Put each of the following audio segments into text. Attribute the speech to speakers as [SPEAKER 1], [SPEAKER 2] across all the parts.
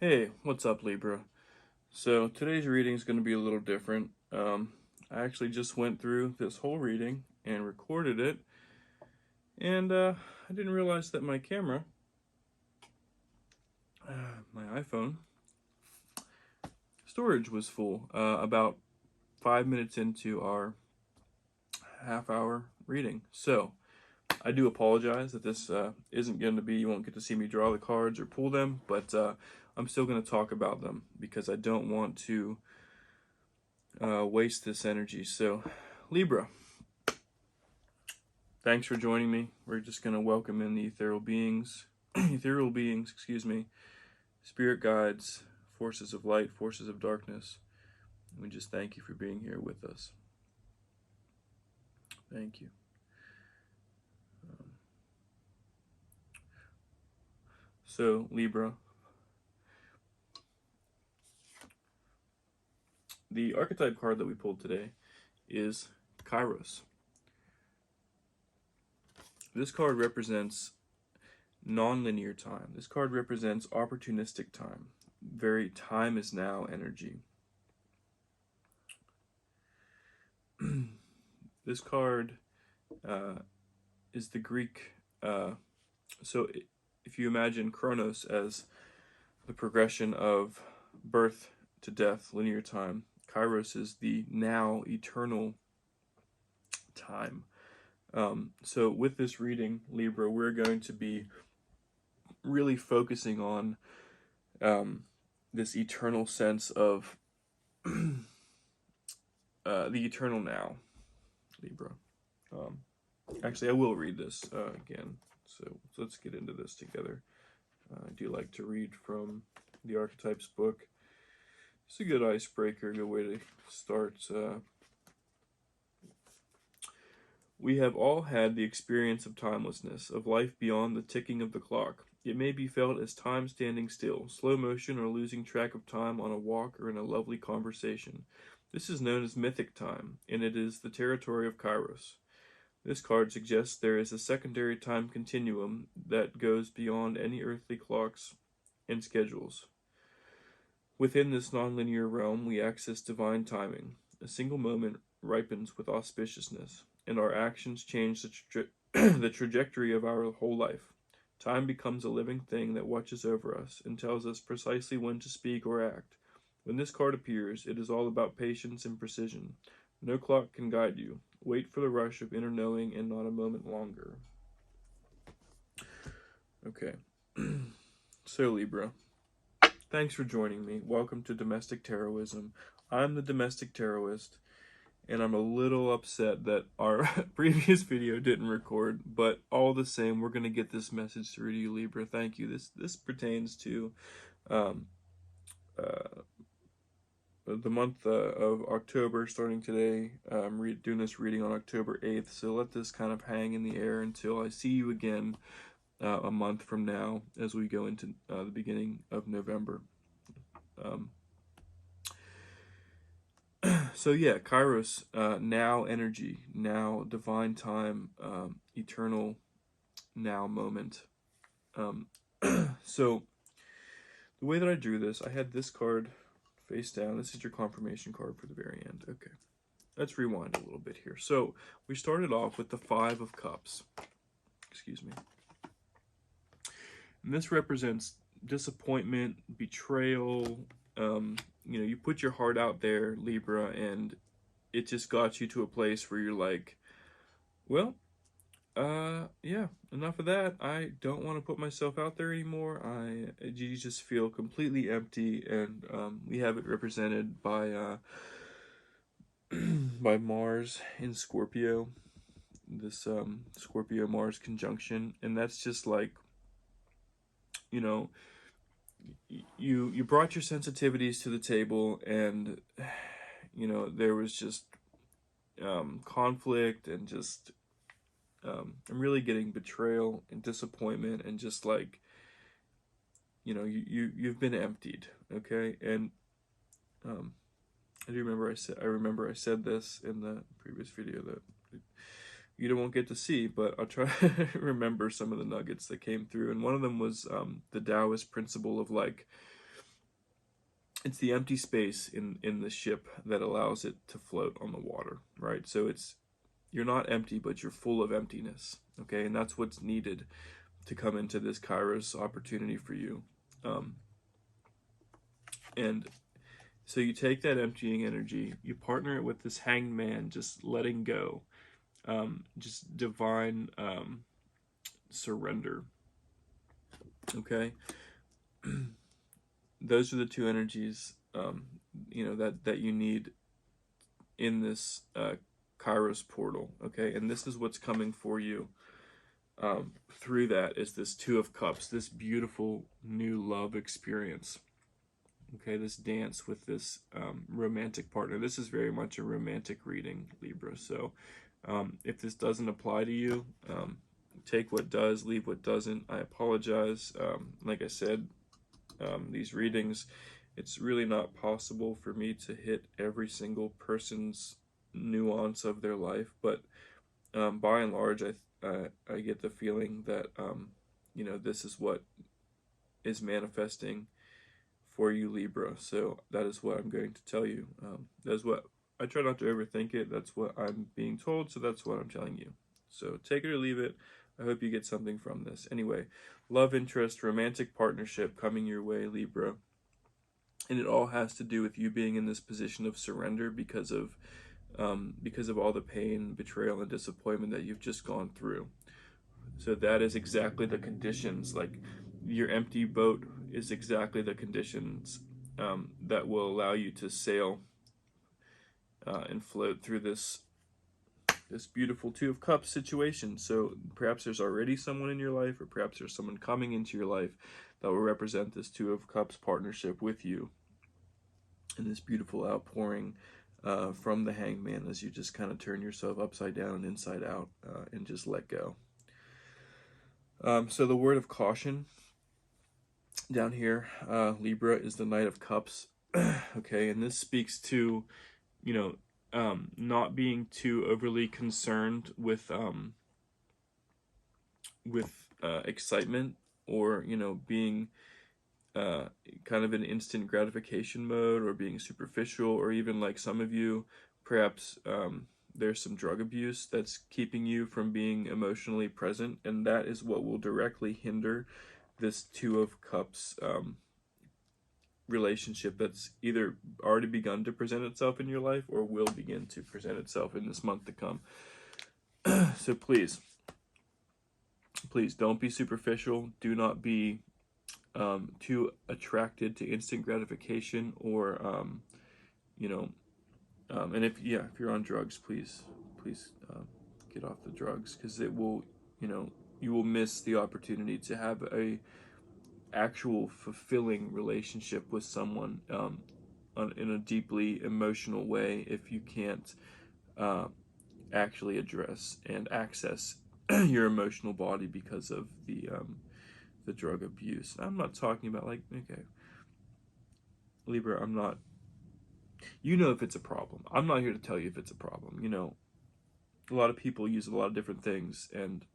[SPEAKER 1] Hey, what's up, Libra? So today's reading is going to be a little different. I actually just went through this whole reading and recorded it, and I didn't realize that my camera, my iPhone, storage was full about 5 minutes into our half-hour reading. So I do apologize that this isn't going to be, you won't get to see me draw the cards or pull them, but I'm still going to talk about them because I don't want to waste this energy. So, Libra, thanks for joining me. We're just going to welcome in the ethereal beings, excuse me, spirit guides, forces of light, forces of darkness. We just thank you for being here with us. Thank you. So, Libra, the archetype card that we pulled today is Kairos. This card represents non-linear time. This card represents opportunistic time. Very time is now energy. This card is the Greek. So if you imagine Chronos as the progression of birth to death, linear time, Kairos is the now eternal time. So with this reading, Libra, we're going to be really focusing on this eternal sense of the eternal now, Libra. Actually, I will read this again. So let's get into this together. I do like to read from the Archetypes book. It's a good icebreaker, a good way to start. We have all had the experience of timelessness, of life beyond the ticking of the clock. It may be felt as time standing still, slow motion, or losing track of time on a walk or in a lovely conversation. This is known as mythic time, and it is the territory of Kairos. This card suggests there is a secondary time continuum that goes beyond any earthly clocks and schedules. Within this nonlinear realm, we access divine timing. A single moment ripens with auspiciousness, and our actions change the trajectory of our whole life. Time becomes a living thing that watches over us and tells us precisely when to speak or act. When this card appears, it is all about patience and precision. No clock can guide you. Wait for the rush of inner knowing and not a moment longer. Okay. So, Libra, thanks for joining me. Welcome to Domestic Tarotism. I'm the Domestic Tarotist, and I'm a little upset that our previous video didn't record, but all the same, we're going to get this message through to you, Libra. Thank you. This pertains to the month of October, starting today. I'm doing this reading on October 8th, so let this kind of hang in the air until I see you again a month from now as we go into the beginning of November. So yeah, Kairos, now energy, now divine time, eternal now moment. So the way that I drew this, I had this card face down. This is your confirmation card for the very end. Okay, let's rewind a little bit here. So we started off with the Five of Cups. Excuse me. And this represents disappointment, betrayal. You put your heart out there, Libra, and it just got you to a place where you're like, well, yeah, enough of that. I don't want to put myself out there anymore. You just feel completely empty, and we have it represented by by Mars in Scorpio. This Scorpio Mars conjunction, and that's just like, you brought your sensitivities to the table, and there was just conflict and just I'm really getting betrayal and disappointment and just like you've been emptied, okay? And I remember I said this in the previous video that you won't get to see, but I'll try to remember some of the nuggets that came through. And one of them was the Taoist principle of like it's the empty space in the ship that allows it to float on the water, right? So you're not empty, but you're full of emptiness, okay? And that's what's needed to come into this Kairos opportunity for you. And so you take that emptying energy, you partner it with this hanged man, just letting go, just divine surrender, okay? Those are the two energies, that you need in this Kairos portal, okay? And this is what's coming for you through that is this Two of Cups, this beautiful new love experience, okay? This dance with this romantic partner. This is very much a romantic reading, Libra. So if this doesn't apply to you, take what does, leave what doesn't. I apologize. Like I said, these readings, it's really not possible for me to hit every single person's nuance of their life, but by and large, I get the feeling that this is what is manifesting for you, Libra. So that is what I'm going to tell you. That's what I try not to overthink it. That's what I'm being told, so that's what I'm telling you. So take it or leave it. I hope you get something from this. Anyway, love interest, romantic partnership coming your way, Libra. And it all has to do with you being in this position of surrender because of all the pain, betrayal, and disappointment that you've just gone through. So that is exactly the conditions. Like your empty boat is exactly the conditions that will allow you to sail and float through this beautiful Two of Cups situation. So perhaps there's already someone in your life, or perhaps there's someone coming into your life that will represent this Two of Cups partnership with you and this beautiful outpouring from the Hanged Man as you just kind of turn yourself upside down and inside out and just let go. So the word of caution down here, Libra, is the Knight of Cups. Okay, and this speaks to, not being too overly concerned with excitement, or being kind of in instant gratification mode, or being superficial, or even like some of you, perhaps there's some drug abuse that's keeping you from being emotionally present, and that is what will directly hinder this Two of Cups relationship that's either already begun to present itself in your life or will begin to present itself in this month to come. So please don't be superficial. Do not be too attracted to instant gratification, or and if you're on drugs, please get off the drugs, because it will, you will miss the opportunity to have a actual fulfilling relationship with someone in a deeply emotional way if you can't actually address and access your emotional body because of the drug abuse. I'm not talking about okay, Libra, I'm not, if it's a problem. I'm not here to tell you if it's a problem. A lot of people use a lot of different things, and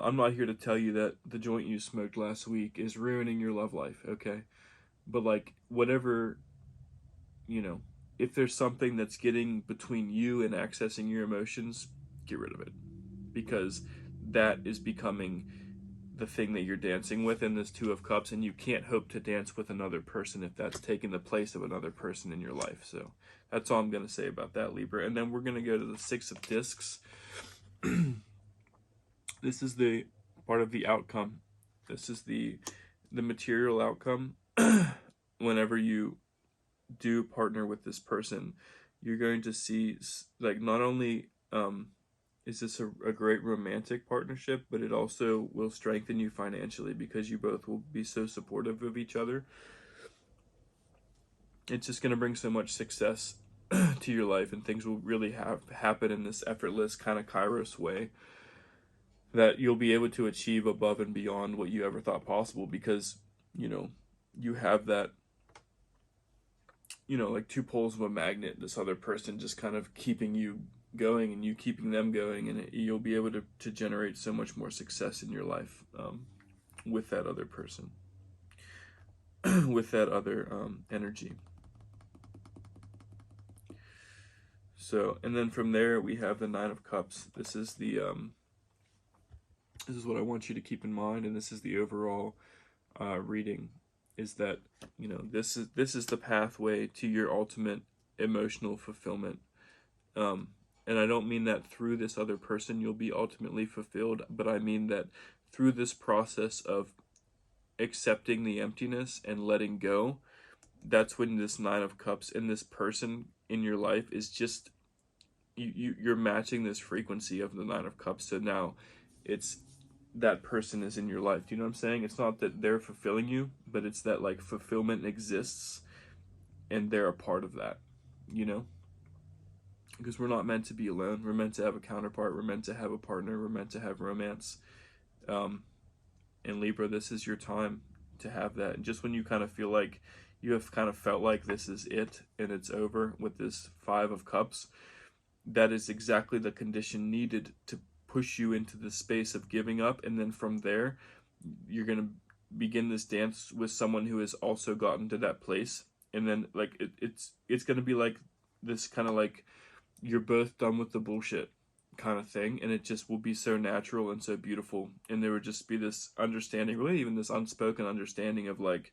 [SPEAKER 1] I'm not here to tell you that the joint you smoked last week is ruining your love life, okay? But whatever, if there's something that's getting between you and accessing your emotions, get rid of it, because that is becoming the thing that you're dancing with in this Two of Cups, and you can't hope to dance with another person if that's taking the place of another person in your life. So that's all I'm going to say about that, Libra. And then we're going to go to the Six of Discs. This is the part of the outcome. This is the material outcome. Whenever you do partner with this person, you're going to see, not only is this a great romantic partnership, but it also will strengthen you financially, because you both will be so supportive of each other. It's just going to bring so much success to your life, and things will really happen in this effortless kind of Kairos way that you'll be able to achieve above and beyond what you ever thought possible, because you have that, like two poles of a magnet, this other person just kind of keeping you going and you keeping them going, and you'll be able to generate so much more success in your life with that other person. with that other energy. So, and then from there we have the Nine of Cups. This is the this is what I want you to keep in mind, and this is the overall reading. Is that, you know, this is the pathway to your ultimate emotional fulfillment. And I don't mean that through this other person you'll be ultimately fulfilled, but I mean that through this process of accepting the emptiness and letting go, that's when this Nine of Cups and this person in your life is just, you're matching this frequency of the Nine of Cups. So now it's, that person is in your life. Do you know what I'm saying? It's not that they're fulfilling you, but it's that like fulfillment exists and they're a part of that, you know? Because we're not meant to be alone. We're meant to have a counterpart. We're meant to have a partner. We're meant to have romance. And Libra, this is your time to have that. And just when you kind of feel like you have kind of felt like this is it and it's over with this Five of Cups, that is exactly the condition needed to push you into the space of giving up. And then from there, you're going to begin this dance with someone who has also gotten to that place. And then like it's going to be like this kind of like, you're both done with the bullshit kind of thing, and it just will be so natural and so beautiful. And there would just be this understanding, really even this unspoken understanding of like,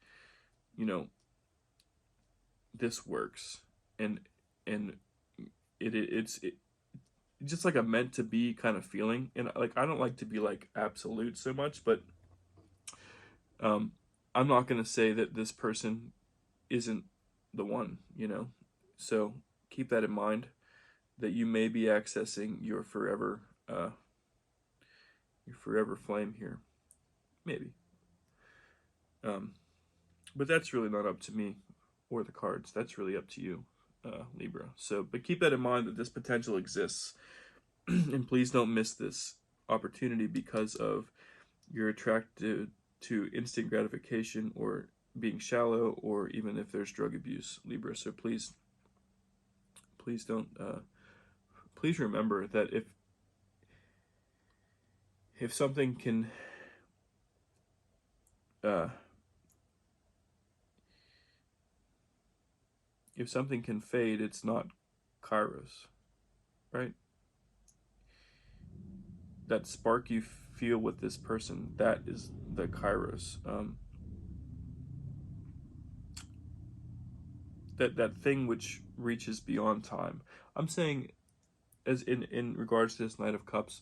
[SPEAKER 1] you know, this works. And it's just like a meant to be kind of feeling. And like, I don't like to be like absolute so much, but I'm not going to say that this person isn't the one, you know? So keep that in mind, that you may be accessing your forever flame here, maybe. But that's really not up to me or the cards. That's really up to you, Libra. So, but keep that in mind, that this potential exists, and please don't miss this opportunity because of you're attracted to instant gratification or being shallow, or even if there's drug abuse, Libra. So please don't. Please remember that if something can if something can fade, it's not Kairos, right? That spark you feel with this person, that is the Kairos. That thing which reaches beyond time. I'm saying, as in regards to this Knight of Cups,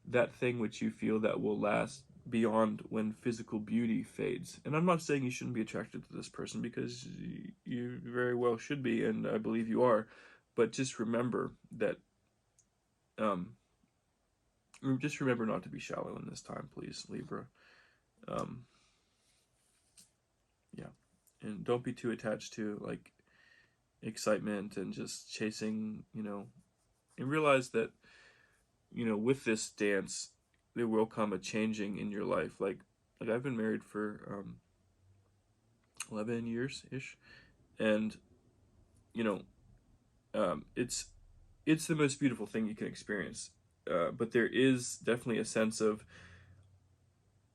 [SPEAKER 1] that thing which you feel that will last beyond when physical beauty fades. And I'm not saying you shouldn't be attracted to this person, because you very well should be, and I believe you are. But just remember that, just remember not to be shallow in this time, please, Libra. Yeah, and don't be too attached to like excitement and just chasing, you know, and realize that, you know, with this dance, there will come a changing in your life. Like I've been married for 11 years ish, and you know, it's the most beautiful thing you can experience. But there is definitely a sense of,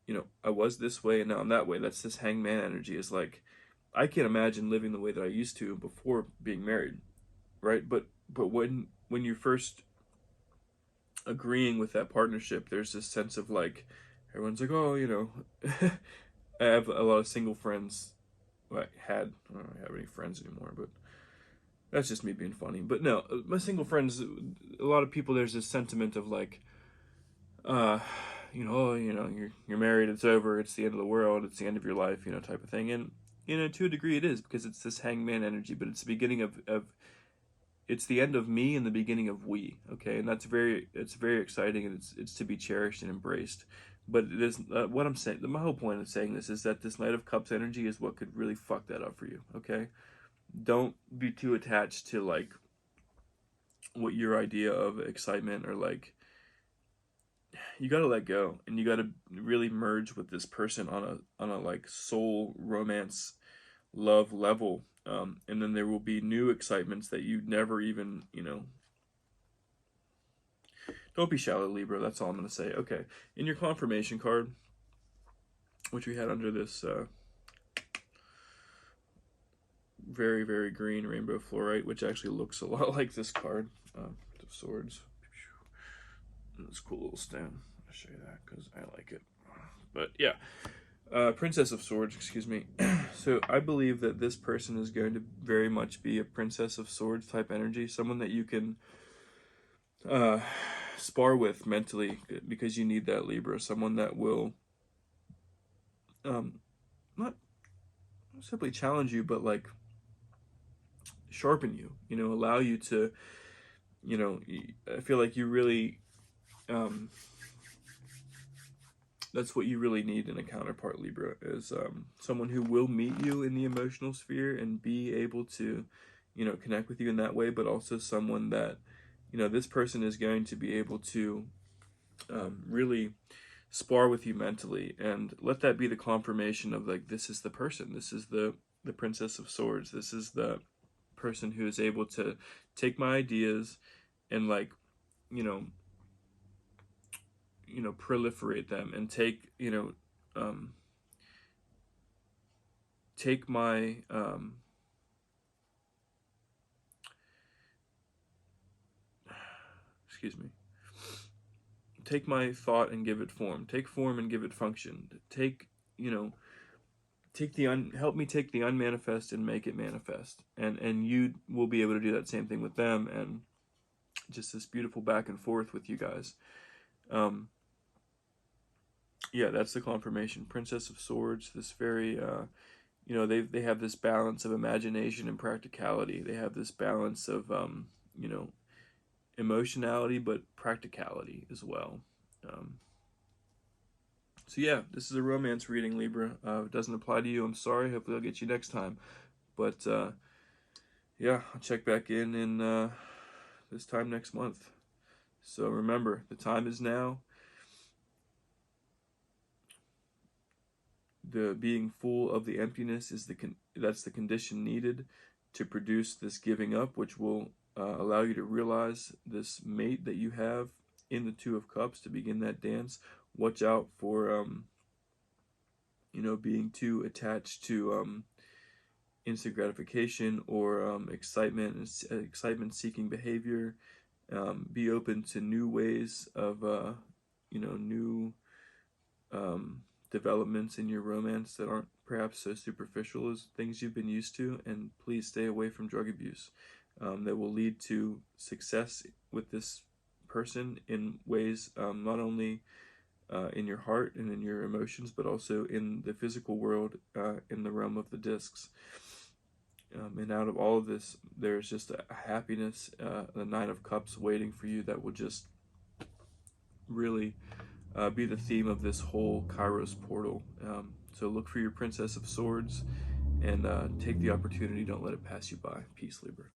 [SPEAKER 1] you know, I was this way and now I'm that way. That's this hangman energy. Is like, I can't imagine living the way that I used to before being married, right? But when you're first agreeing with that partnership, there's this sense of like, everyone's like, oh, you know, I have a lot of single friends. Well, I don't have any friends anymore, but that's just me being funny. But no, my single friends, a lot of people, there's this sentiment of like, uh, you know, oh, you know, you're married, it's over, it's the end of the world, it's the end of your life, you know, type of thing. And you know, to a degree, it is, because it's this hangman energy, but it's the beginning of it's the end of me and the beginning of we. Okay, and it's very exciting, and it's to be cherished and embraced. But it is, what I'm saying, my whole point of saying this is that this Knight of Cups energy is what could really fuck that up for you. Okay, don't be too attached to like what your idea of excitement, or like, you got to let go, and you got to really merge with this person on a like soul romance love level. And then there will be new excitements that you never even, you know. Don't be shallow, Libra. That's all I'm going to say. Okay, in your confirmation card, which we had under this very, very green rainbow fluorite, which actually looks a lot like this card, of Swords. It's a cool little stone. I'll show you that because I like it. But yeah, Princess of Swords, excuse me. So I believe that this person is going to very much be a Princess of Swords type energy, someone that you can spar with mentally, because you need that, Libra. Someone that will not simply challenge you, but like sharpen you, allow you to, I feel like you really, that's what you really need in a counterpart, Libra, is someone who will meet you in the emotional sphere and be able to, connect with you in that way, but also someone that, this person is going to be able to really spar with you mentally, and let that be the confirmation of like, this is the person, this is the Princess of Swords, this is the person who is able to take my ideas and like, you know, proliferate them, and take, take my excuse me, take my thought and give it form, take form and give it function, take, take the help me take the unmanifest and make it manifest, and you will be able to do that same thing with them, and just this beautiful back and forth with you guys. Yeah, that's the confirmation. Princess of Swords, this very they have this balance of imagination and practicality. They have this balance of emotionality but practicality as well. So yeah, this is a romance reading, Libra. If it doesn't apply to you, I'm sorry. Hopefully I'll get you next time. But yeah, I'll check back in this time next month. So remember, the time is now. The being full of the emptiness is that's the condition needed to produce this giving up, which will allow you to realize this mate that you have in the Two of Cups to begin that dance. Watch out for being too attached to instant gratification or excitement seeking behavior. Be open to new ways of new developments in your romance that aren't perhaps so superficial as things you've been used to, and please stay away from drug abuse. That will lead to success with this person in ways not only in your heart and in your emotions, but also in the physical world, in the realm of the discs. And out of all of this, there's just a happiness, the Nine of Cups waiting for you that will just really be the theme of this whole Kairos portal. So look for your Princess of Swords and take the opportunity. Don't let it pass you by. Peace, Libra.